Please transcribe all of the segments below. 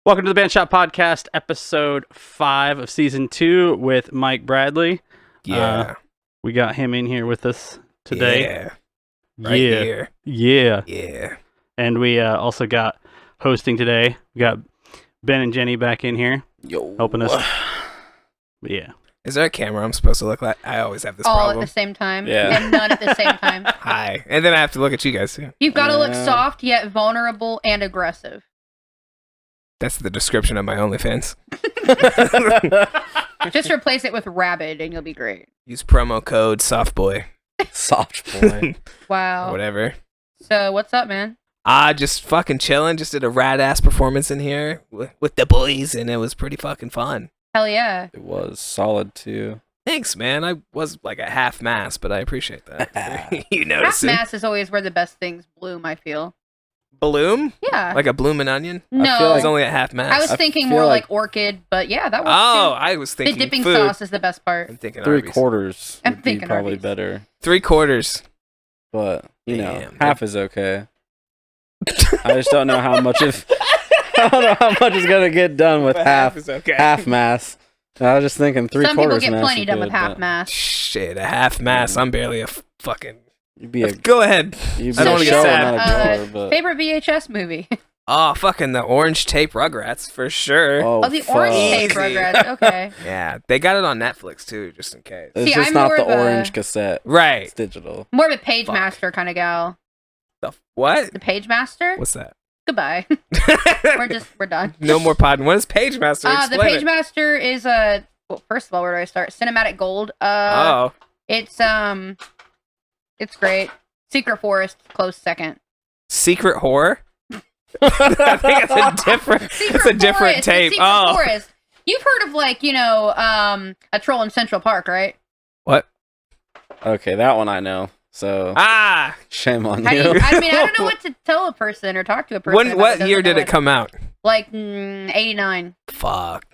Welcome to the Band Shop Podcast, episode 5 of season 2 with Mike Bradley. Yeah. We got him in here with us today. Yeah. Right yeah. here. Yeah. Yeah. And we also got hosting today. We got Ben and Jenny back in here helping us. But yeah. Is there a camera I'm supposed to look like? I always have this all problem. at the same time. Yeah. And none at the same time. Hi. And then I have to look at you guys too. You've got to look soft yet vulnerable and aggressive. That's the description of my OnlyFans. Just replace it with rabid and you'll be great. Use promo code SOFTBOY. Soft boy. Wow. Whatever. So what's up, man? Just fucking chilling. Just did a rad ass performance in here with the boys, and it was pretty fucking fun. Hell yeah. It was solid too. Thanks, man. I was like a half mass, but I appreciate that. You Half notice it? mass is always where the best things bloom, I feel. Bloom? Yeah. Like a bloomin' onion? No. I feel like it's only at half mass. I was thinking feel more like like orchid, but yeah, that works Oh, too. I was The thinking dipping food. sauce is the best part. I'm thinking 3 Arby's. quarters I'm would be thinking probably Arby's. better, 3/4. but you know, Damn. half is okay. I just don't know how much of I don't know how much is gonna get done with half is okay. half mass. I was just thinking 3 Some quarters. people get mass plenty is done good, with half but mass. Shit, a half mass. I'm barely a fucking. You'd be a Go ahead. you'd I be don't a wanna get show, sad. not a door, but Favorite VHS movie? Oh, fucking the orange tape Rugrats for sure. Oh, the orange tape Easy. Rugrats. Okay. Yeah, they got it on Netflix too, just in case. It's See, just I'm not more the of a- orange cassette. Right. It's digital. More of a Pagemaster kind of gal. What? The Pagemaster? What's that? Goodbye. We're done. No more pod. What is Pagemaster? The Explain it. Pagemaster is well, first of all, where do I start? Cinematic Gold. Oh, It's great. Secret Forest, close second. secret horror. I think it's a different. It's a different Forest, tape. Secret Oh, Forest. You've heard of a troll in Central Park, right? what? Okay, that one I know. So Ah, shame on How do you. you, I mean, I don't know what to tell a person or talk to a person. when? about What that year doesn't did know it come out? Like 89. Fuck.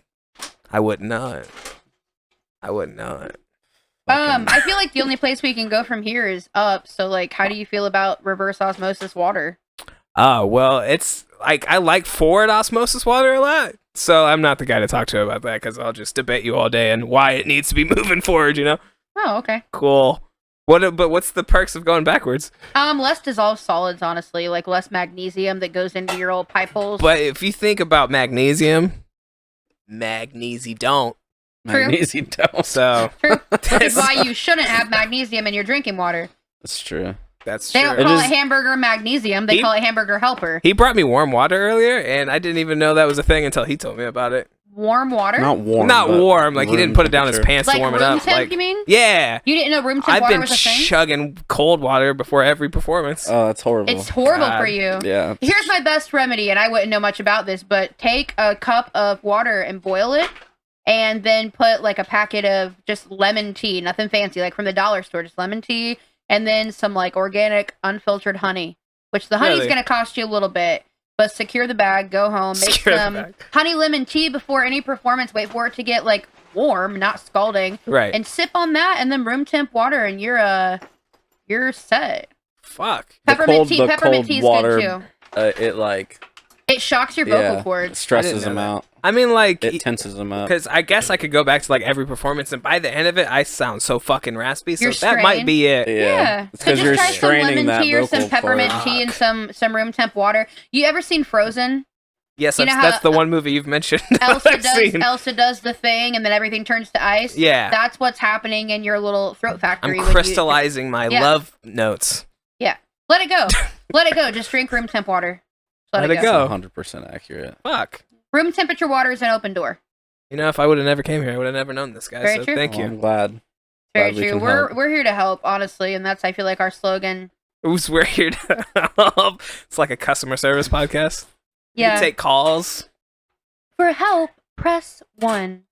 I wouldn't know it. I wouldn't know it. I feel like the only place we can go from here is up. So, like, how do you feel about reverse osmosis water? Oh, well, it's like I like forward osmosis water a lot. So I'm not the guy to talk to about that because I'll just debate you all day and why it needs to be moving forward, you know? Oh, okay. Cool. But what's the perks of going backwards? Less dissolved solids, honestly, like less magnesium that goes into your old pipe holes. But if you think about magnesium don't. True. Magnesium don't. So True. Which is why you shouldn't have magnesium in your drinking water. That's true. that's They don't true. call is- it hamburger magnesium. They He- call it hamburger helper. He brought me warm water earlier, and I didn't even know that was a thing until he told me about it. Warm water? Not warm. Not but warm, like he room didn't put it down his temperature. pants like to warm it room up. temp, Like, you mean? yeah. You didn't know room temp I've water been was a thing? chugging cold water before every performance. Oh, that's horrible. It's horrible God. for you. Yeah. Here's my best remedy, and I wouldn't know much about this, but take a cup of water and boil it, and then put like a packet of just lemon tea, nothing fancy, like from the dollar store, just lemon tea, and then some like organic unfiltered honey, which the honey's Really? going to cost you a little bit, but secure the bag, go home, make Secure the some bag. honey lemon tea before any performance, wait for it to get like warm, not scalding, Right. and sip on that, and then room temp water, and you're set. Fuck. Peppermint tea cold is water, good too. It like It shocks your vocal cords. stresses know them that. out. I mean, like, It tenses them up. because I guess I could go back to like every performance, and by the end of it, I sound so fucking raspy. So You're that might strained. be it. Yeah. It's So because just you're try some straining lemon that tea or some vocal peppermint cord. tea and some room temp water. You ever seen Frozen? Yes, You know that's how- the one movie you've mentioned. I've seen. Elsa does the thing and then everything turns to ice. Yeah. That's what's happening in your little throat factory. I'm when crystallizing my Yeah. love notes. Let it go. Let it go. Just drink room temp water. Let it That's go. 100% accurate. Fuck. Room temperature water is an open door. You know, if I would have never came here, I would have never known this, guys. Very So true. thank Well, you. I'm glad. Very Glad we true. can help. We're here to help, honestly, and that's I feel like our slogan. Who's we're here to help. It's like a customer service podcast. Yeah. You take calls. For help, press 1.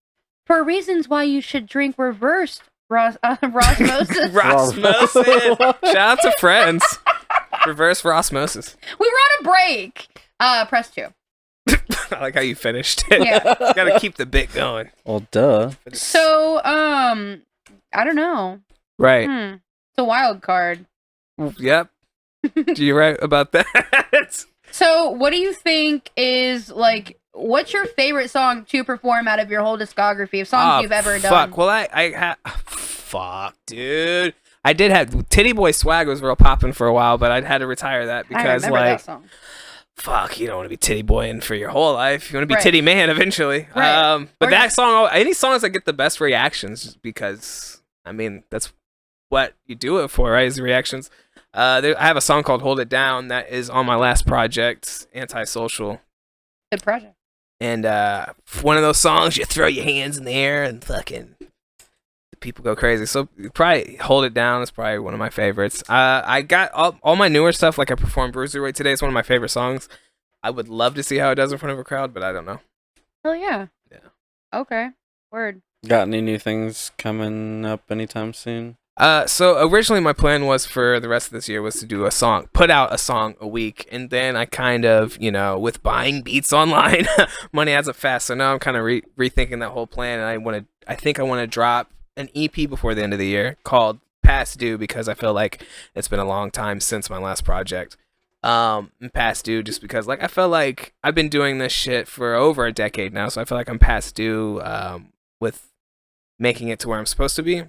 For reasons why you should drink reversed osmosis. Rosmosis. Shout out to friends. Reverse for osmosis. We were on a break. Press 2. I like how you finished it. Yeah. Gotta keep the bit going. Well, duh. So, I don't know. Right. It's a wild card. Yep. You're right about that. So, what do you think is like what's your favorite song to perform out of your whole discography of songs you've ever done? Fuck. Well, fuck, dude. I did have Titty Boy Swag was real popping for a while, but I'd had to retire that because, I remember that song. Fuck, you don't want to be titty boying for your whole life. You want to be titty man eventually. Right. But that song, any songs that get the best reactions, just because, I mean, that's what you do it for, right? Is the reactions. I have a song called "Hold It Down" that is on my last project, Antisocial. Good project. And one of those songs, you throw your hands in the air and fucking people go crazy. So probably "Hold It Down" is probably one of my favorites. I got all my newer stuff, like I performed Bruiserweight today. It's one of my favorite songs. I would love to see how it does in front of a crowd, but I don't know. Hell yeah. Yeah. Okay. Word. Got any new things coming up anytime soon? So originally my plan was for the rest of this year was to do put out a song a week, and then I kind of, with buying beats online, money adds up fast. So now I'm kind of rethinking that whole plan, and I think I want to drop an EP before the end of the year called Past Due, because I feel like it's been a long time since my last project. Past due just because, like, I feel like I've been doing this shit for over a decade now, so I feel like I'm past due with making it to where I'm supposed to be.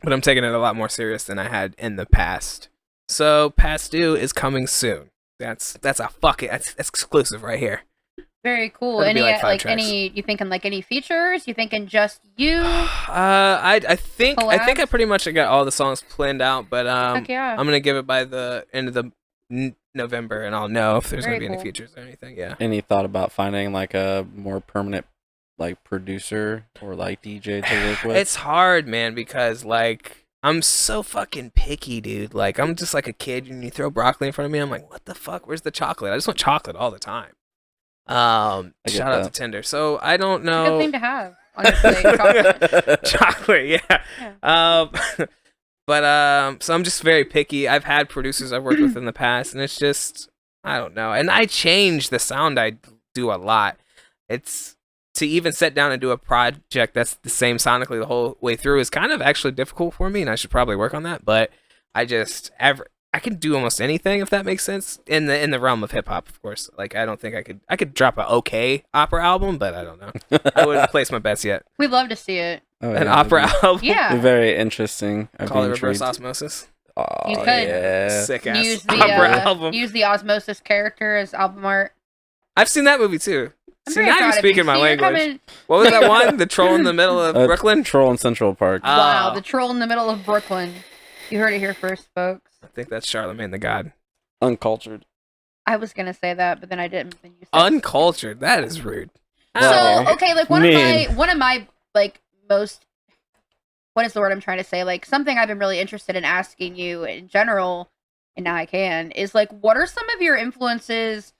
But I'm taking it a lot more serious than I had in the past. So Past Due is coming soon. That's exclusive right here. Very cool. That'd Any be you thinking like any features? You thinking just you? I think I pretty much got all the songs planned out, but Heck yeah. I'm gonna give it by the end of the November, and I'll know if there's Very gonna be cool. any features or anything. Yeah. Any thought about finding like a more permanent like producer or like DJ to work with? It's hard, man, because like I'm so fucking picky, dude. Like I'm just like a kid, and you throw broccoli in front of me, I'm like, what the fuck? Where's the chocolate? I just want chocolate all the time. Shout out to Tinder. So I don't know. It's a good thing to have, honestly. Chocolate. Chocolate, yeah. So I'm just very picky. I've had producers I've worked with in the past, and it's just, I don't know. And I change the sound I do a lot. It's to even sit down and do a project that's the same sonically the whole way through is kind of actually difficult for me, and I should probably work on that. But I can do almost anything, if that makes sense, in the realm of hip hop, of course. Like I don't think I could drop an okay opera album, but I don't know. I wouldn't place my bets yet. We'd love to see it. Oh, An opera album. Yeah. Very interesting. Call it Reverse Osmosis. Oh, You could. yeah. Sick ass Use opera album. use the Osmosis character as album art. I've seen that movie too. I'm See, very now proud you're of speaking you. my See, you're language. coming- What was that one? The troll in the middle of Brooklyn? Troll in Central Park. Wow, the troll in the middle of Brooklyn. You heard it here first, folks. I think that's Charlemagne the God. Uncultured. I was gonna say that, but then I didn't. Then you said Uncultured. That is rude. So okay, like one Man. of my like most, what is the word I'm trying to say? Like something I've been really interested in asking you in general, and now I can, is like, what are some of your influences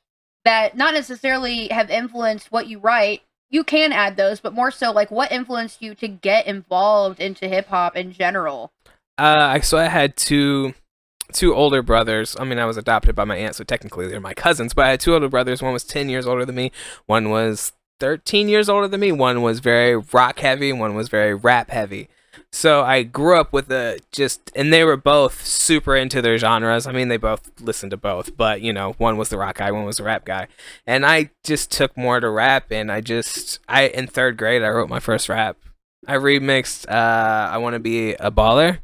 that not necessarily have influenced what you write? You can add those, but more so like what influenced you to get involved into hip hop in general? So I had two older brothers. I mean, I was adopted by my aunt, so technically they're my cousins, but I had two older brothers. One was 10 years older than me. One was 13 years older than me. One was very rock heavy. One was very rap heavy. So I grew up with and they were both super into their genres. I mean, they both listened to both, but one was the rock guy, one was the rap guy. And I just took more to rap, and in third grade, I wrote my first rap. I remixed, I Want to Be a Baller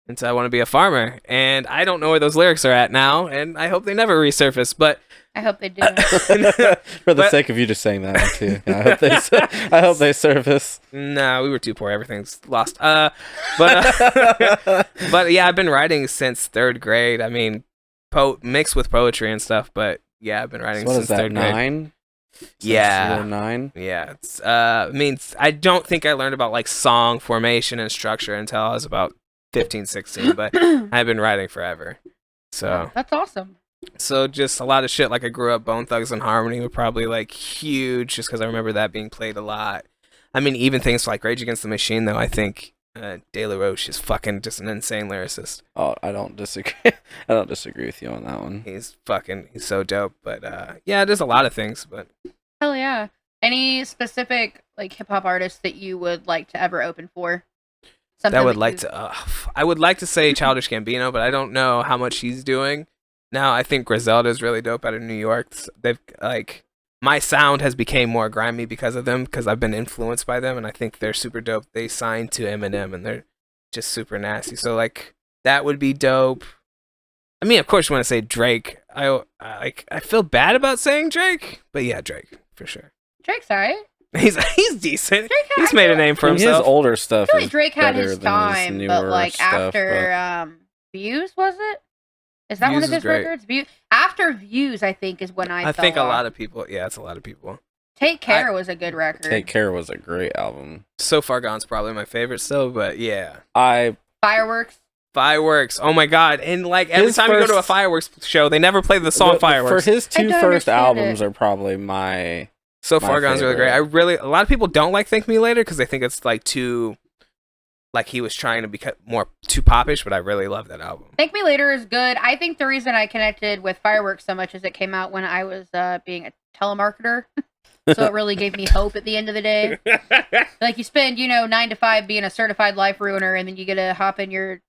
into I Want to Be a Farmer. And I don't know where those lyrics are at now, and I hope they never resurface, but I hope they do. For the sake of you just saying that one too. I hope they surface. No, we were too poor. Everything's lost. But yeah, I've been writing since third grade. I mean, mixed with poetry and stuff. But yeah, I've been writing since third grade. 9? Yeah. 9? Yeah. It's, I don't think I learned about like song formation and structure until I was about 15, 16. But I've been writing forever. So That's awesome. So just a lot of shit. Like I grew up, Bone Thugs and Harmony were probably like huge, just because I remember that being played a lot. I mean, even things like Rage Against the Machine, though. I think De La Roche is fucking just an insane lyricist. Oh, I don't disagree. I don't disagree with you on that one. He's so dope. But yeah, there's a lot of things. But Hell yeah. Any specific like hip hop artists that you would like to ever open for? Something I would like to say Childish Gambino, but I don't know how much he's doing. Now, I think Griselda is really dope out of New York. They've like my sound has became more grimy because of them, because I've been influenced by them, and I think they're super dope. They signed to Eminem, and they're just super nasty. So like that would be dope. I mean, of course, you want to say Drake. I feel bad about saying Drake, but yeah, Drake for sure. Drake's alright. He's decent. He's made a name for His himself. older stuff. I feel like is Drake had better his than time, his but newer like stuff, after Views, was it? Is that Views one of is his great. records? After Views, I think is when I fell think a off. lot of people. Yeah, it's a lot of people. Take Care was a good record. Take Care was a great album. So Far Gone's probably my favorite still, but yeah. Fireworks. Fireworks. Oh my god. And like every His time you go to a first- fireworks show, they never play the song Fireworks. For his I 2 don't first understand albums it. are probably my So Far Gone's really favorite. great. A lot of people don't like Thank Me Later because they think it's like too, like he was trying to be more too popish, but I really love that album. Thank Me Later is good. I think the reason I connected with Fireworks so much is it came out when I was being a telemarketer. So it really gave me hope at the end of the day. Like you spend, 9 to 5 being a certified life ruiner, and then you get to hop in your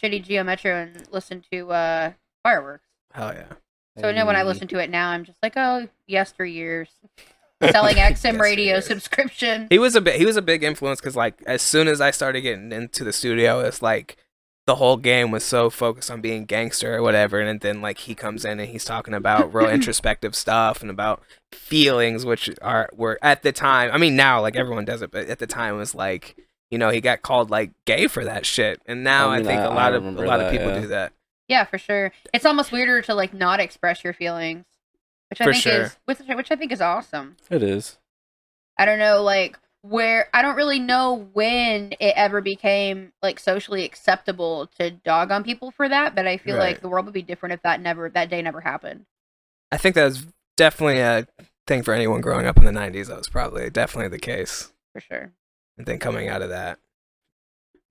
shitty Geo Metro and listen to Fireworks. Hell yeah. So when I listen to it now, I'm just like, oh, yesteryears. Selling XM radio subscription. He was a big influence because like as soon as I started getting into the studio, it's like the whole game was so focused on being gangster or whatever, and then like he comes in and he's talking about real introspective stuff and about feelings, which were at the time. I mean now like everyone does it, but at the time it was like he got called like gay for that shit, and now I think a lot of people do that. Yeah, for sure. It's almost weirder to like not express your feelings, which I think is awesome. It is. I don't know, like I don't really know when it ever became like socially acceptable to dog on people for that, but I feel like the world would be different if that day never happened. I think that was definitely a thing for anyone growing up in the 90s. That was probably definitely the case. For sure. And then coming out of that.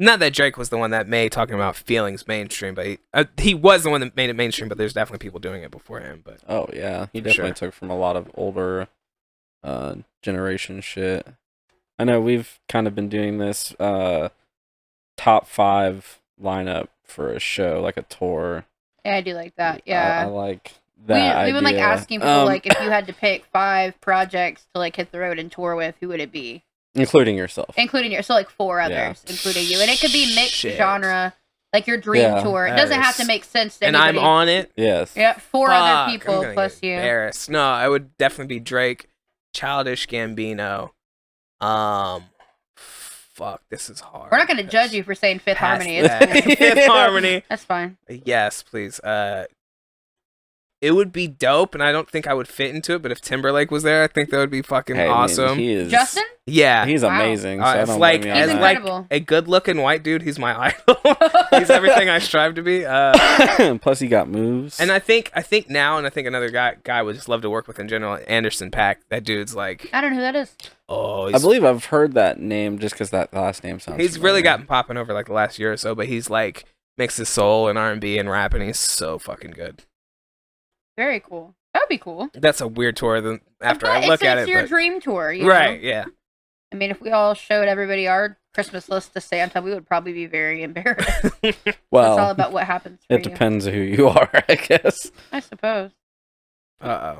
Not that Drake was the one that made talking about feelings mainstream, but he was the one that made it mainstream, but there's definitely people doing it before him. But oh yeah, he definitely took from a lot of older generation shit. I know we've kind of been doing this top 5 lineup for a show, like a tour. Yeah, I do like that. Yeah, I like that. We've been like asking people like if you had to pick 5 projects to like hit the road and tour with, who would it be? Including yourself. So like 4 others, including you, and it could be mixed genre, like your dream tour. It doesn't have to make sense to anybody. And I'm on it. Yes. Yeah, 4 other people plus you. Embarrassed. No, I would definitely be Drake, Childish Gambino. Fuck, this is hard. We're not going to judge you for saying Fifth Harmony. It's cool. Fifth Harmony. That's fine. Yes, please. It would be dope, and I don't think I would fit into it. But if Timberlake was there, I think that would be fucking awesome. Justin? Yeah, he's amazing. So it's like he's incredible. A good-looking white dude. He's my idol. He's everything I strive to be. Plus, he got moves. And I think now, and I think another guy would just love to work with in general. Anderson .Paak. That dude's like, I don't know who that is. Oh, I believe I've heard that name just because that last name sounds. He's really gotten popping over like the last year or so, but he's like mixes soul and R&B and rap, and he's so fucking good. Very cool. That would be cool. That's a weird tour. After I look at it, it's your dream tour, right? Know? Yeah. I mean, if we all showed everybody our Christmas list to Santa, we would probably be very embarrassed. Well, it's all about what happens for you. It depends who you are, I guess. I suppose. I'm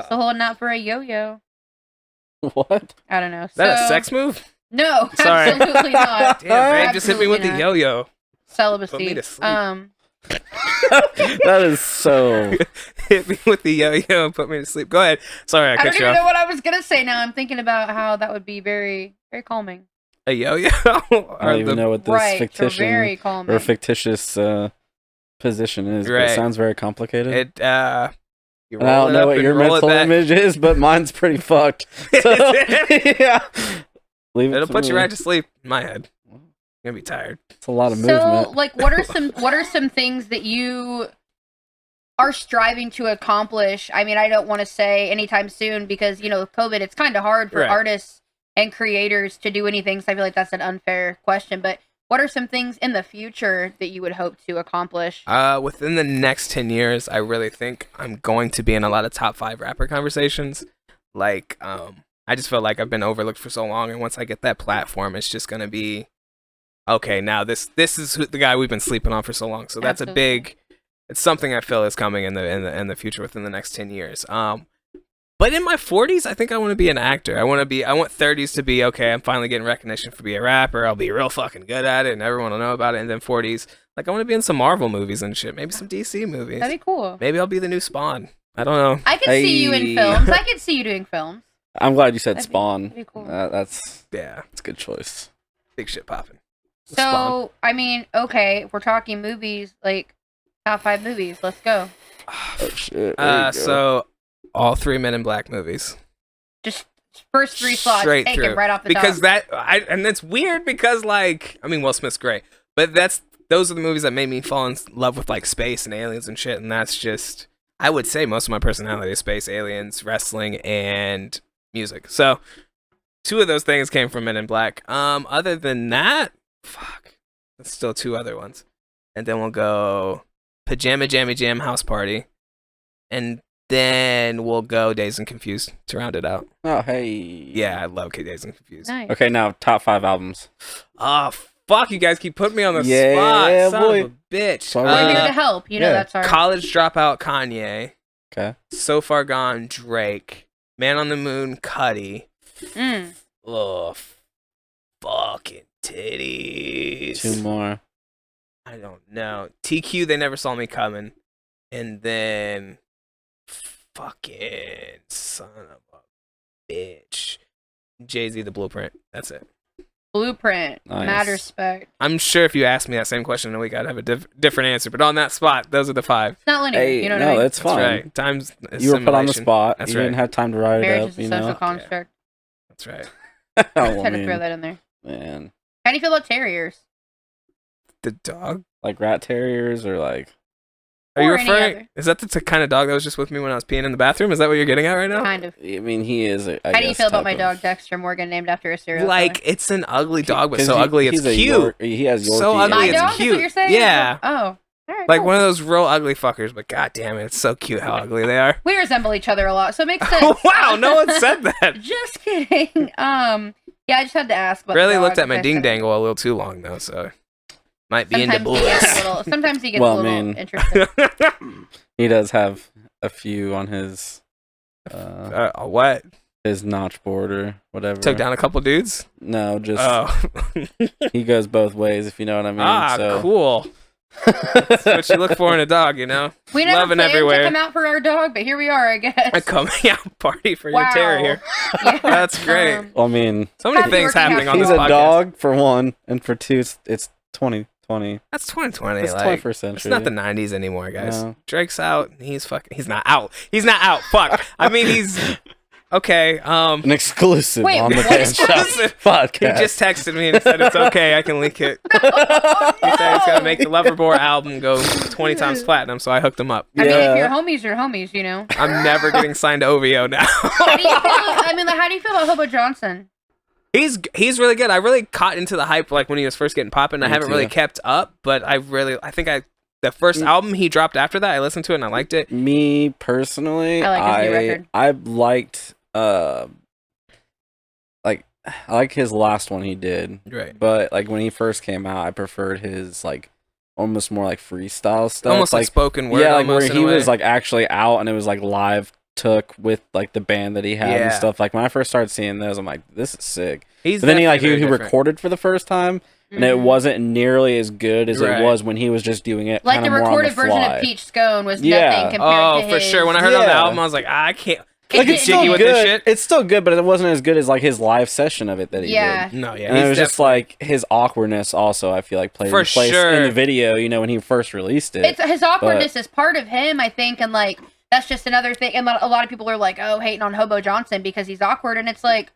still holding out for a yo-yo. What? I don't know. Is that a sex move? No, Sorry. absolutely not. Damn, babe, just hit me with the yo-yo. Celibacy. Put me to sleep. That is so. Hit me with the yo-yo and put me to sleep. Go ahead. Sorry, I cut don't you even off. know what I was gonna say. Now I'm thinking about how that would be very, very calming. A yo-yo? I don't even know what this very calming. fictitious position is. But Right. it sounds very complicated. You I roll don't it know up what and your roll it mental back. image is, but mine's pretty fucked. So, yeah. Leave it It'll to put you me. right to sleep in my head. I'm gonna be tired. It's a lot of So, movement. like, what are some things that you are striving to accomplish? I mean, I don't want to say anytime soon because, COVID, it's kind of hard for artists and creators to do anything. So I feel like that's an unfair question. But what are some things in the future that you would hope to accomplish? Within the next 10 years, I really think I'm going to be in a lot of top 5 rapper conversations. Like, I just feel like I've been overlooked for so long. And once I get that platform, it's just going to be, okay, now this is the guy we've been sleeping on for so long. So that's Absolutely. It's something I feel is coming in the future within the next 10 years. But in my 40s, I think I want to be an actor. I want 30s to be, okay, I'm finally getting recognition for being a rapper. I'll be real fucking good at it and everyone will know about it. And then 40s, like I want to be in some Marvel movies and shit. Maybe some DC movies. That'd be cool. Maybe I'll be the new Spawn. I don't know. I could see you in films. I could see you doing films. I'm glad you said Spawn. That'd be cool. That's a good choice. Big shit popping. So, Spawn. I mean, okay, if we're talking movies, like top 5 movies. Let's go. Oh shit. So all 3 Men in Black movies. Just first 3 slots, Straight take through. it right off the because top. and it's weird because like I mean Will Smith's great, but those are the movies that made me fall in love with like space and aliens and shit, and that's just I would say most of my personality is space, aliens, wrestling, and music. So 2 of those things came from Men in Black. Other than that, that's still 2 other ones, and then we'll go Pajama Jammy Jam House Party, and then we'll go Dazed and Confused to round it out. Oh, hey. Yeah, I love Dazed and Confused. Nice. Okay, now top 5 albums. Oh, fuck, you guys keep putting me on the Yeah, spot. Son boy. of a bitch. We're here to help. You know that's our... College Dropout Kanye. Okay. So Far Gone Drake. Man on the Moon Cudi. Mm. Oh, fucking titties. 2 more. I don't know. TQ, They Never Saw Me Coming. And then fucking son of a bitch. Jay-Z, The Blueprint. That's it. Blueprint. Nice. Mad respect. I'm sure if you asked me that same question in a week, I'd have a different answer. But on that spot, those are the 5. It's not linear. Hey, you know what no, I mean? that's fine. That's right. Time's You were put on the assimilation. spot. That's you right. didn't have time to write Marriage it is up, a you social know. construct. That's right. Oh, I I just had to mean, throw that in there. man. How do you feel about terriers? The dog? Like rat terriers or like... Are you Or any referring? other. Is that the kind of dog that was just with me when I was peeing in the bathroom? Is that what you're getting at right now? Kind of. I mean, he is a... How do you feel about my dog Dexter Morgan, named after a serial Like, killer? it's an ugly dog, but 'Cause so ugly it's he's a cute. He has Yorkie. So ugly My it's dog is cute. what you're saying? Yeah. Oh. All right, Like cool. one of those real ugly fuckers, but god damn it, it's so cute how ugly they are. We resemble each other a lot, so it makes sense. Wow, no one said that. Just kidding. Yeah, I just had to ask. About Really the looked dog, at my like I ding said. dangle a little too long though, so might be into Sometimes he gets boys. a little. Sometimes he gets Well, a I little mean- interested. He does have a few on his... What? his notch board or whatever. Took down a couple dudes? No, just... Oh. He goes both ways, if you know what I mean. So. Cool. That's what you look for in a dog, you know? We never Loving planned everywhere. to come out for our dog, but here we are, I guess. A coming out party for your Wow. terrier. Yeah. That's great. I mean, So many Happy things working happening on happy. he's this a podcast. dog for 1, and for 2, it's 2020. That's 2020. It's like, 21st century. it's not the 90s anymore, guys. No. Drake's out. He's not out. He's not out. Fuck. I mean, he's okay. An exclusive Wait, on the what? Fan Shop He podcast. just texted me and he said it's okay. I can leak it. He said he's gonna make the Loverboy album go 20 times platinum, so I hooked him up. I mean, if Yeah. you're homies, you're homies, you know. I'm never getting signed to OVO now. How do you feel? I mean, like, how do you feel about Hobo Johnson? He's really good. I really caught into the hype like when he was first getting popping. I Me haven't really too. kept up, but I think the first album he dropped after that, I listened to it and I liked it. Me personally, I like his new record. I liked I like his last one he did, Right. but like when he first came out, I preferred his like almost more like freestyle stuff, Almost like spoken word. yeah, like almost, where in he a way. was like actually out and it was like live took with like the band that he had and Yeah. stuff. Like when I first started seeing those, I'm like, this is sick. He's But then he definitely he very different. recorded for the first time, and it Mhm. wasn't nearly as good as Right. it was when he was just doing it. Like kinda the more on recorded the version fly. of Peach Scone was Yeah. nothing compared Oh, to for his. sure. When I heard on the Yeah. album, I was like, I can't Like, get it's jiggy still with good. this shit. It's still good, but it wasn't as good as like his live session of it that he Yeah. did. No, yeah. And it he's was just like his awkwardness also, I feel like played For in place sure. in the video, you know, when he first released it. It's his awkwardness is part of him, I think, and like that's just another thing. And a lot of people are like, "Oh, hating on Hobo Johnson because he's awkward," and it's like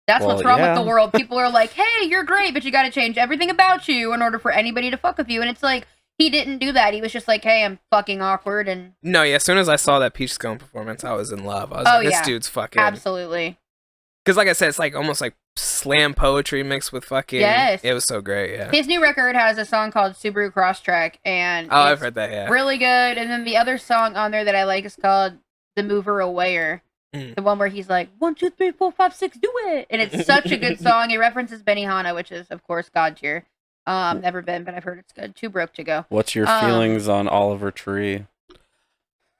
that's Well, what's wrong yeah. with the world. People are like, "Hey, you're great, but you got to change everything about you in order for anybody to fuck with you," and it's like he didn't do that. He was just like, "Hey, I'm fucking awkward," and No, yeah. As soon as I saw that Peach Scone performance, I was in love. I was Oh, like, this yeah. dude's fucking. absolutely. Because, like I said, it's like almost like slam poetry mixed with fucking. Yes. It was so great. Yeah. His new record has a song called Subaru Crosstrack, and Oh, I've it's heard that. Yeah. really good. And then the other song on there that I like is called "The Mover Awayer." Mm. The one where he's like 1, 2, 3, 4, 5, 6, do it, and it's such a good song. It references Benihana, which is of course God tier. Never been, but I've heard it's good. Too broke to go. What's your feelings on Oliver Tree?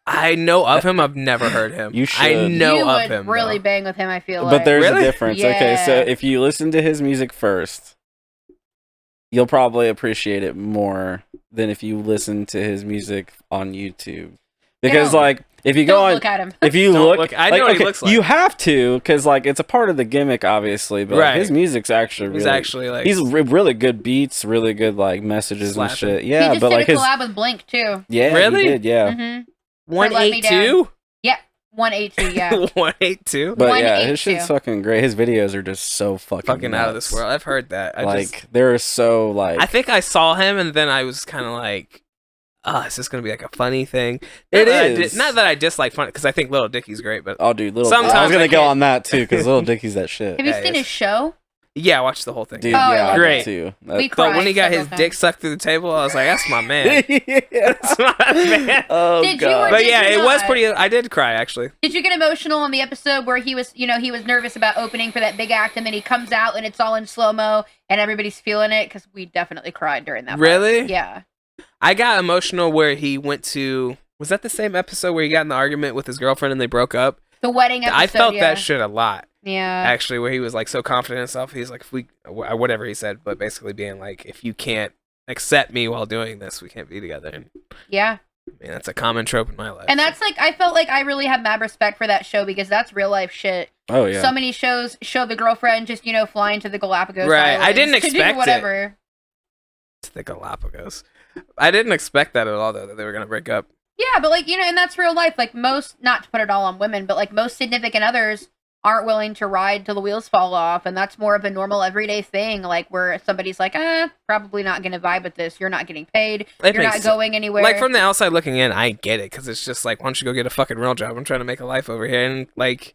I know of him. I've never heard him. You should. I know you of would him. really though. bang with him, I feel But like. there's Really? a difference. Okay, so Yeah. if you listen to his music first, you'll probably appreciate it more than if you listen to his music on YouTube. Because like if you go Don't on, look at him. if you Don't look, look- I know what he looks like. You have to, because like it's a part of the gimmick, obviously. But like, Right. his music's actually He's really, actually like he's really good beats, really good like messages Slapping. and shit. He Yeah, just but did like a his collab with Blink too. yeah, Really? he did, yeah. Mm-hmm. 182. 182, yeah. 182. But yeah, 182. his shit's fucking great. His videos are just so fucking Out of this nuts. world. I've heard that. They're so like I think I saw him and then I was kind of like, oh, is this gonna be like a funny thing? It Not that is. Not that I dislike fun, because I think Little Dicky's great, but oh dude, little. Sometimes I was gonna I go can't- on that too because Little Dicky's that shit. Have you Yeah, seen yes. his show? yeah, I watched the whole thing. Dude, Oh, I yeah, love I Great. did too. We But cried when he got his several dick times. sucked through the table, I was like, that's my man. yeah. That's my man. Oh Did you or god. But did yeah, you it was not? pretty. I did cry actually. Did you get emotional on the episode where he was, he was nervous about opening for that big act, and then he comes out and it's all in slow mo and everybody's feeling it? Because we definitely cried during that. part. Really? Yeah. I got emotional where he went to. Was that the same episode where he got in the argument with his girlfriend and they broke up? The wedding episode. I felt yeah. that shit a lot. Yeah. Actually, where he was like so confident in himself, he's like, if we, whatever he said, but basically being like, if you can't accept me while doing this, we can't be together. And Yeah. I mean, that's a common trope in my life. And that's like, I felt like I really have mad respect for that show because that's real life shit. Oh yeah. So many shows show the girlfriend just, flying to the Galapagos Right. I Islands didn't to do expect it. whatever. It's the Galapagos. I didn't expect that at all, though, that they were gonna break up. Yeah, but like, and that's real life. Like most, not to put it all on women, but like most significant others aren't willing to ride till the wheels fall off. And that's more of a normal everyday thing. Like where somebody's like, probably not going to vibe with this. You're not getting paid. It You're makes not going anywhere. Like from the outside looking in, I get it because it's just like, why don't you go get a fucking real job? I'm trying to make a life over here, and like,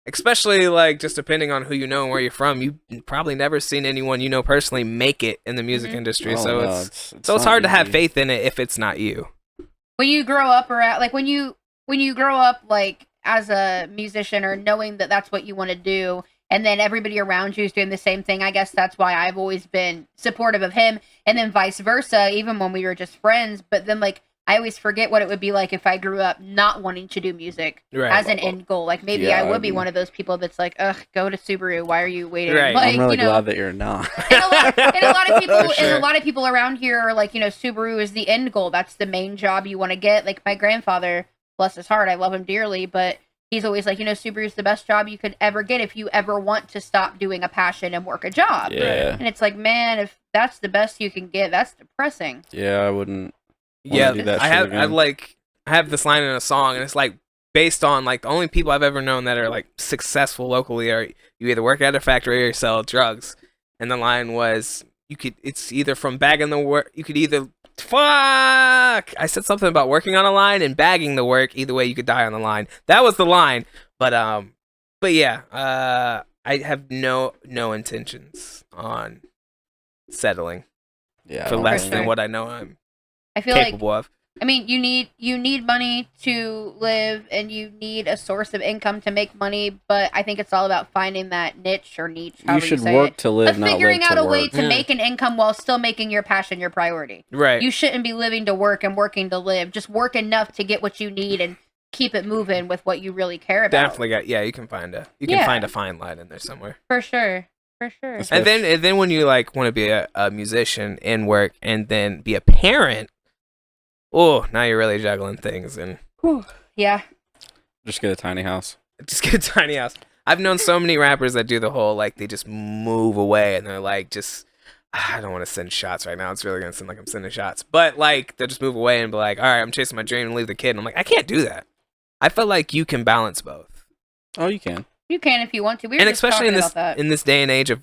especially like just depending on who you know and where you're from, you've probably never seen anyone you know personally make it in the music Mhm. industry. Oh, So no, it's not hard to have easy. faith in it if it's not you. when you grow up around, like when you grow up like as a musician or knowing that that's what you want to do, and then everybody around you is doing the same thing, I guess that's why I've always been supportive of him, and then vice versa, even when we were just friends. But then like I always forget what it would be like if I grew up not wanting to do music Right. as an end goal. Like maybe Yeah, I would be I mean- one of those people that's like, ugh, go to Subaru. Why are you waiting? Right. Like, I'm really you know, glad that you're not. and a lot of people, For sure. and a lot of people around here are like, Subaru is the end goal. That's the main job you want to get. Like my grandfather, bless his heart, I love him dearly, but he's always like, Subaru's the best job you could ever get if you ever want to stop doing a passion and work a job. Yeah. And it's like, man, if that's the best you can get, that's depressing. Yeah, I wouldn't. Yeah, do that I shit have. again. I have this line in a song, and it's like based on like the only people I've ever known that are like successful locally are you either work at a factory or you sell drugs. And the line was, it's either from bagging the work. You could either fuck. I said something about working on a line and bagging the work. Either way, you could die on the line. That was the line. But yeah. I have no intentions on settling Yeah. for I less don't than think- what I know I'm I feel like, capable of. I mean, you need money to live, and you need a source of income to make money. But I think it's all about finding that niche or niche. You however should say work it. to live, But not figuring live out to a way work. to Yeah. make an income while still making your passion your priority. Right. You shouldn't be living to work and working to live. Just work enough to get what you need and keep it moving with what you really care about. Definitely got. Yeah, you can find a fine line in there somewhere. For sure. For sure. That's- And then when you like want to be a musician and work and then be a parent, oh, now you're really juggling things and Yeah. Just get a tiny house. just get a tiny house. I've known so many rappers that do the whole like they just move away and they're like just I don't want to send shots right now. It's really gonna seem like I'm sending shots, but like they'll just move away and be like, all right, I'm chasing my dream and leave the kid. And I'm like, I can't do that. I feel like you can balance both. Oh, you can. You can if you want to. We were And just especially talking about that. in this day and age of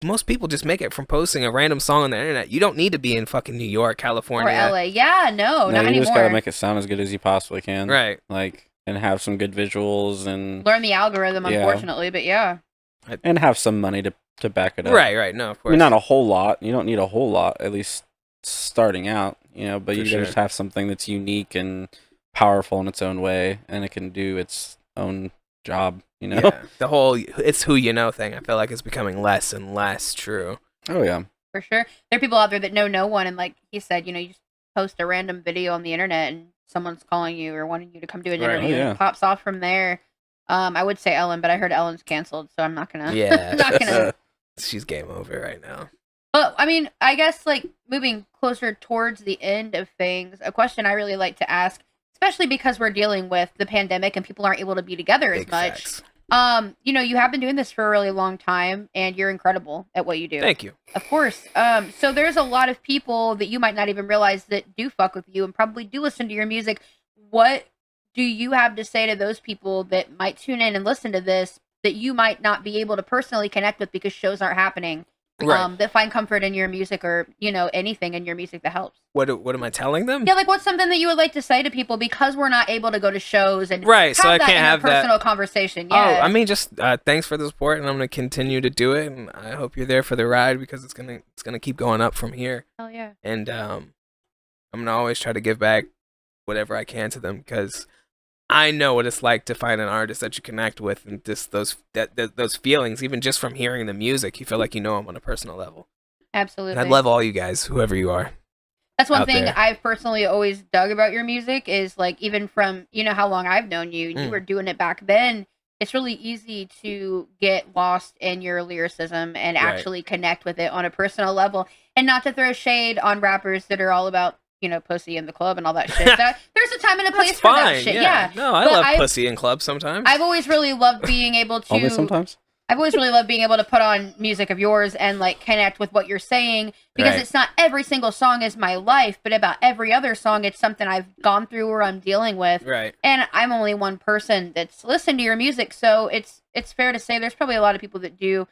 most people just make it from posting a random song on the internet. You don't need to be in fucking New York, Or California. LA. Yeah, no, No, not you anymore. just gotta make it sound as good as you possibly can. Right. Like, and have some good visuals and Learn the algorithm, Yeah. unfortunately, but yeah. have some money to back it up. Right, no, of I course. mean, not a whole lot. You don't need a whole lot, at least starting out. But For you sure. gotta just have something that's unique and powerful in its own way, and it can do its own job. Yeah, the whole "it's who you know" thing, I feel like is becoming less and less true. Oh yeah. For sure. There are people out there that know no one, and like he said, you just post a random video on the internet and someone's calling you or wanting you to come do an interview and it pops off from there. I would say Ellen, but I heard Ellen's canceled, so I'm not gonna. Yeah. Not gonna. She's game over right now. But I mean, I guess like moving closer towards the end of things, a question I really like to ask, especially because we're dealing with the pandemic and people aren't able to be together as much. Facts. You have been doing this for a really long time and you're incredible at what you do. Thank you. Of course. So there's a lot of people that you might not even realize that do fuck with you and probably do listen to your music. What do you have to say to those people that might tune in and listen to this that you might not be able to personally connect with because shows aren't happening? Right. That find comfort in your music or, anything in your music that helps. What am I telling them? Yeah, like what's something that you would like to say to people because we're not able to go to shows and right, so I can't have that personal conversation. Yeah. Oh, I mean, just thanks for the support, and I'm gonna continue to do it, and I hope you're there for the ride because it's gonna keep going up from here. Hell yeah. And I'm gonna always try to give back whatever I can to them because I know what it's like to find an artist that you connect with, and just those feelings, even just from hearing the music, you feel like you know them on a personal level. Absolutely. And I love all you guys, whoever you are. That's one thing I've personally always dug about your music is like even from how long I've known you, you were doing it back then. It's really easy to get lost in your lyricism and actually connect with it on a personal level, and not to throw shade on rappers that are all about pussy in the club and all that shit. There's a time and a place for that shit. Yeah. No, I love pussy in clubs sometimes. I've always really loved being able to. Only sometimes. I've always really loved being able to put on music of yours and like connect with what you're saying because it's not every single song is my life, but about every other song, it's something I've gone through or I'm dealing with. Right. And I'm only one person that's listened to your music, so it's fair to say there's probably a lot of people that do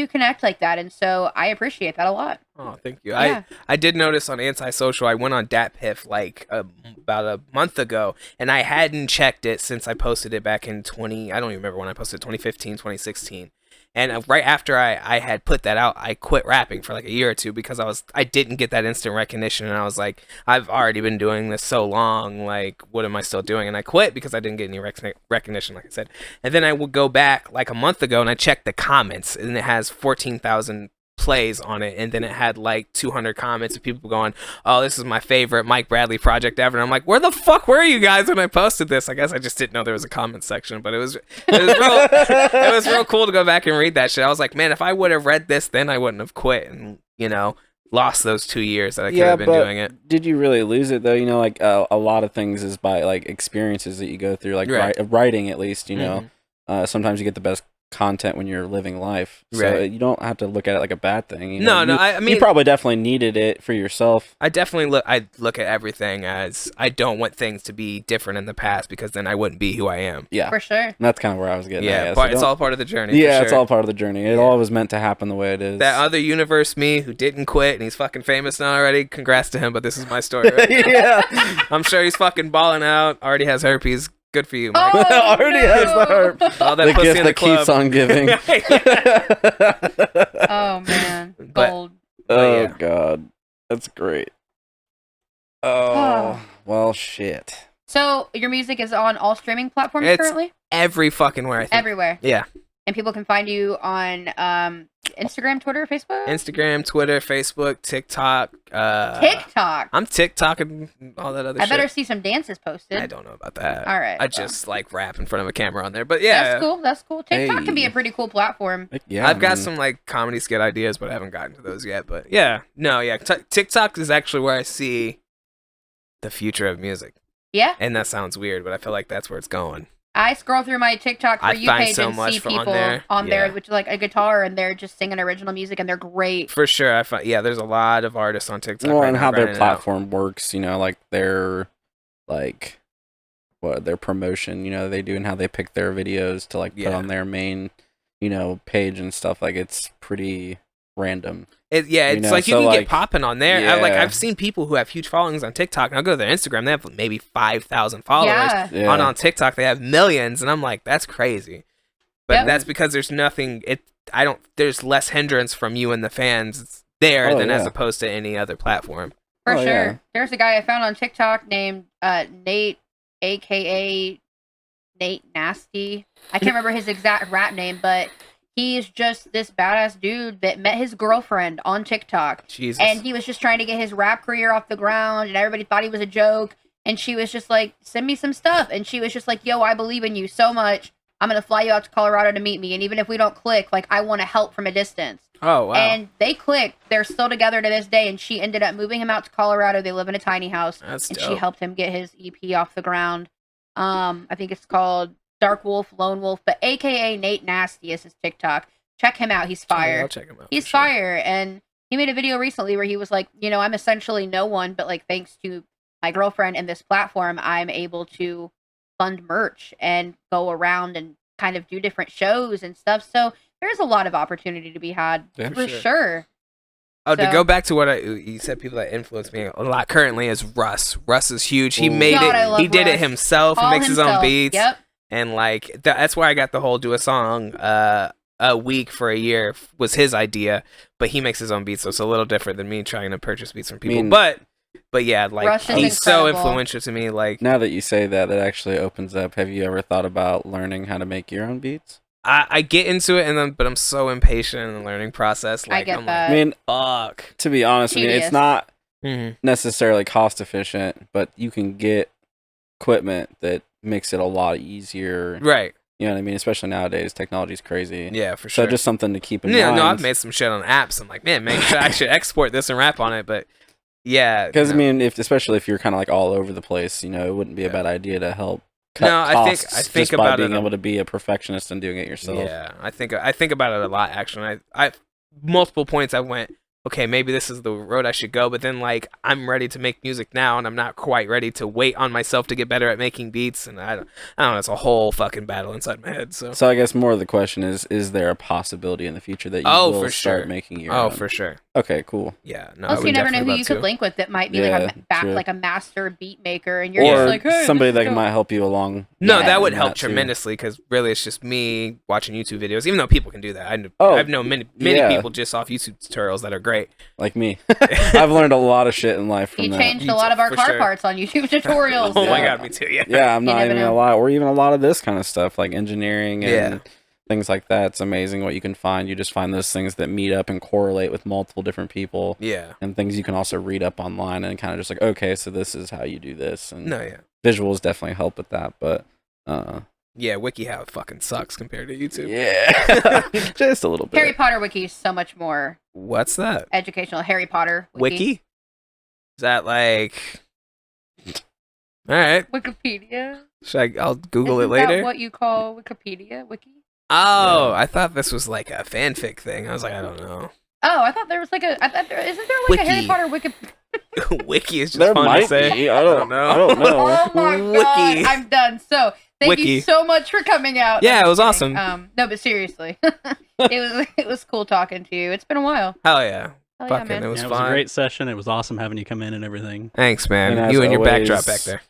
connect like that, and so I appreciate that a lot. Oh, thank you. Yeah. I did notice on Antisocial, I went on DatPiff like about a month ago, and I hadn't checked it since I posted it back in I don't even remember when I posted it, 2015, 2016. And right after I had put that out, I quit rapping for like a year or two because I didn't get that instant recognition, and I was like, I've already been doing this so long, like what am I still doing? And I quit because I didn't get any recognition, like I said. And then I would go back like a month ago and I checked the comments, and it has 14,000 plays on it, and then it had like 200 comments of people going, oh, this is my favorite Mike Bradley project ever. And I'm like, where the fuck were you guys when I posted this? I guess I just didn't know there was a comment section, but it was real cool to go back and read that shit. I was like, man, if I would have read this then, I wouldn't have quit and lost those 2 years that I could have been doing it. Did you really lose it though? Like a lot of things is by like experiences that you go through, like writing at least. Sometimes you get the best content when you're living life, so you don't have to look at it like a bad thing. I mean, you probably definitely needed it for yourself. I look at everything as I don't want things to be different in the past because then I wouldn't be who I am. Yeah, for sure. And that's kind of where I was getting. Yeah, so it's all part of the journey. Yeah, it's all part of the journey. It all was meant to happen the way it is. That other universe me who didn't quit and he's fucking famous now already. Congrats to him, but this is my story. Right? Yeah, I'm sure he's fucking balling out. Already has herpes. Good for you, Mike. Already has the herp. All that the pussy gift in the that club. keeps on giving. Oh man, gold. Oh god, that's great. Oh well, shit. So your music is on all streaming platforms currently? Every fucking where, I think. Everywhere. Yeah. And people can find you on Instagram, Twitter, Facebook? Instagram, Twitter, Facebook, TikTok. TikTok? I'm TikToking all that other shit. I better see some dances posted. I don't know about that. All right. I just like rap in front of a camera on there. But yeah. That's cool. TikTok can be a pretty cool platform. Yeah, I've got some like comedy skit ideas, but I haven't gotten to those yet. But yeah. No, yeah. TikTok is actually where I see the future of music. Yeah. And that sounds weird, but I feel like that's where it's going. I scroll through my TikTok For You page and see people on there with like a guitar and they're just singing original music and they're great. For sure. There's a lot of artists on TikTok. Well, and how their platform works, like their their promotion, they do and how they pick their videos to like put on their main, page and stuff. Like it's pretty random. It's like you can get popping on there. Yeah. I've seen people who have huge followings on TikTok, and I'll go to their Instagram. They have maybe 5,000 followers. Yeah. On TikTok, they have millions, and I'm like, that's crazy. But that's because there's nothing. There's less hindrance from you and the fans there than as opposed to any other platform. For sure. Yeah. There's a guy I found on TikTok named Nate, aka Nate Nasty. I can't remember his exact rap name, but he's just this badass dude that met his girlfriend on TikTok. Jesus. And he was just trying to get his rap career off the ground, and everybody thought he was a joke. And she was just like, send me some stuff. And she was just like, yo, I believe in you so much. I'm going to fly you out to Colorado to meet me. And even if we don't click, like, I want to help from a distance. Oh, wow. And they clicked. They're still together to this day. And she ended up moving him out to Colorado. They live in a tiny house. That's and dope. she helped him get his EP off the ground. I think it's called Dark Wolf, Lone Wolf, but AKA Nate Nasty is his TikTok. Check him out. He's fire. I'll check him out. He's fire. And he made a video recently where he was like, you know, I'm essentially no one, but like thanks to my girlfriend and this platform, I'm able to fund merch and go around and kind of do different shows and stuff. So there's a lot of opportunity to be had for sure. Oh, to go back to what you said, people that influence me a lot currently is Russ. Russ is huge. He made it. He did it himself. He makes his own beats. Yep. And like that's where I got the whole do a song a week for a year was his idea, but he makes his own beats, so it's a little different than me trying to purchase beats from people. But yeah, like he's so influential to me. Like now that you say that, it actually opens up. Have you ever thought about learning how to make your own beats? I get into it, but I'm so impatient in the learning process. Like, I get I'm that. I mean, fuck. To be honest, I mean, it's not Mm-hmm. necessarily cost efficient, but you can get equipment that makes it a lot easier. Right. You know what I mean? Especially nowadays, technology's crazy. Yeah, for sure. So just something to keep in mind. No, I've made some shit on apps. I'm like, man, maybe I should export this and rap on it. But yeah, because I mean, especially if you're kind of like all over the place, you know, it wouldn't be a bad idea to help cut costs I think just about by being able to be a perfectionist and doing it yourself. Yeah, I think about it a lot actually. I multiple points I went, okay, maybe this is the road I should go, but then like I'm ready to make music now and I'm not quite ready to wait on myself to get better at making beats, and I don't know, it's a whole fucking battle inside my head. So I guess more of the question is there a possibility in the future that you will start making your own? For sure. Okay, cool. Yeah, no. Plus, you never know who you could link with that might be like a master beat maker, and you're just like, hey, somebody that might help you along. No, that would help tremendously, because really it's just me watching YouTube videos. Even though people can do that, I've known many people just off YouTube tutorials that are great. Like me, I've learned a lot of shit in life from he that. Changed a lot of our car parts on YouTube tutorials. Oh my god, me too. Yeah, I'm not even a lot, or even a lot of this kind of stuff like engineering and things like that. It's amazing what you can find. You just find those things that meet up and correlate with multiple different people. Yeah. And things you can also read up online and kind of just like, okay, so this is how you do this. And no, yeah. Visuals definitely help with that, but yeah, WikiHow fucking sucks compared to YouTube. Yeah. Just a little bit. Harry Potter Wiki is so much more. What's that? Educational Harry Potter Wiki? Is that like all right. Wikipedia? I'll Google Isn't it later? That what you call Wikipedia? Wiki? Oh, I thought this was like a fanfic thing. I was like, I don't know. Oh, I thought there was like isn't there like a Harry Potter Wiki? Wiki is just there fun might to say. Be. I don't know. Oh my god, I'm done. So thank you so much for coming out. Yeah, it was awesome. No, but seriously, it was cool talking to you. It's been a while. Hell yeah. Fucking, man. It was fun. It was a great session. It was awesome having you come in and everything. Thanks, man. And you and your always, backdrop back there.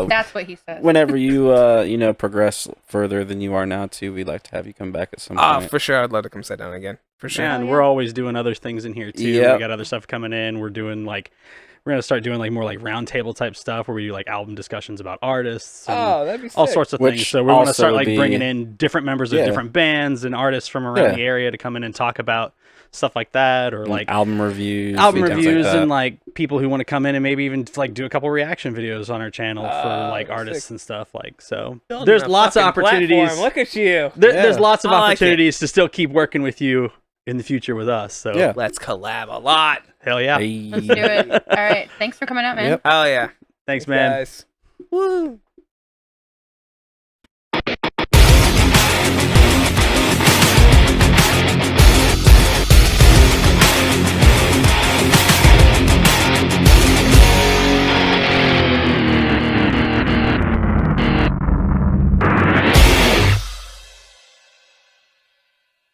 That's what he said. Whenever you progress further than you are now too, we'd like to have you come back at some point. Oh, for sure. I'd love to come sit down again. For sure. Yeah, and we're always doing other things in here too. Yep. We got other stuff coming in. We're gonna start doing like more like round table type stuff where we do like album discussions about artists. And that'd be sick. all sorts of things. So we want to start like bringing in different members of different bands and artists from around the area to come in and talk about stuff like that, or like album reviews and like people who want to come in and maybe even like do a couple reaction videos on our channel for like artists and stuff. Like, so there's lots of opportunities. Platform. Look at you. There's lots of opportunities to still keep working with you in the future with us. So let's collab a lot. Hell yeah. Let's do it. All right. Thanks for coming out, man. Oh yeah. Thanks, man. Guys. Woo.